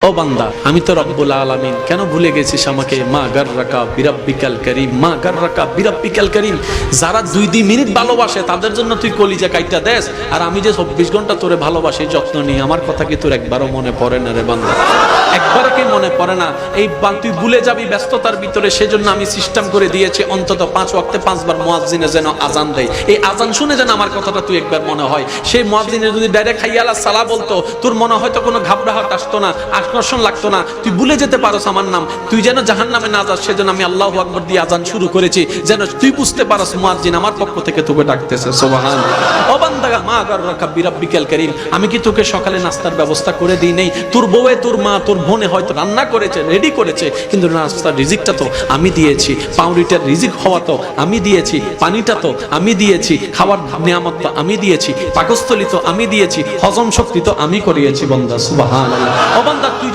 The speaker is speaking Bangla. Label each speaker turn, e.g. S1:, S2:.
S1: ও বান্দা, আমি তো রব্বুল আলামিন, কেন ভুলে গেছিস আমাকে? মা গাররাকা বিরাব্বিকাল কারীম, মা গাররাকা বিরাব্বিকাল কারীম। যারা 2 মিনিট ভালোবাসে তাদের জন্য তুই কলিজা কাইটা দেস, আর আমি যে 24 ঘন্টা তোরে ভালোবাসি, যত্ন নিই, আমার কথা কি তোর একবারও মনে পড়ে না রে বান্দা? একবারও কি মনে পড়ে না? এই তুই ভুলে যাবি ব্যস্ততার ভিতরে, সেজন্য আমি সিস্টেম করে দিয়েছি অন্তত 5 ওয়াক্তে 5 বার মুয়াজ্জিনে যেন আজান দেয়। এই আজান শুনে যেন আমার কথাটা তুই একবার মনে হয়। সেই মুয়াজ্জিনে যদি ডাইরেক্ট হাইয়া আলাস সালাহ বলতো, তোর মনে হয়তো কোনো ঘাবড়াহট আসতো না, আকর্ষণ লাগতো না, তুই ভুলে যেতে পারোস আমার নাম। তুই যেন জাহান্নামে না যাস, সেজন্য আমি আল্লাহু আকবার দিয়ে আজান শুরু করেছি, যেন তুই বুঝতে পারোস মুয়াজ্জিন আমার পক্ষ থেকে তোকে ডাকতেছে। সুবহানাল্লাহ। ও বান্দা, মা গাররাকা বিরাব্বিকাল কারীম, আমি কি তোকে সকালে নাস্তার ব্যবস্থা করে দিই নেই? তোর বউয়ে, তোর মা, তোর বোনে হয়তো রান্না করেছে, রেডি করেছে, কিন্তু নাস্তার রিজিকটা তো আমি দিয়েছি, পাউরুটির রিজিক হওয়া তো আমি দিয়েছি, পানিটা তো আমি দিয়েছি, খাওয়ার নিয়ামত তো আমি দিয়েছি, পাকস্থলী তো আমি দিয়েছি, হজম শক্তি তো আমি করিয়েছি। বান্দা সুবহানাল্লাহ। ও বান্দা, তুই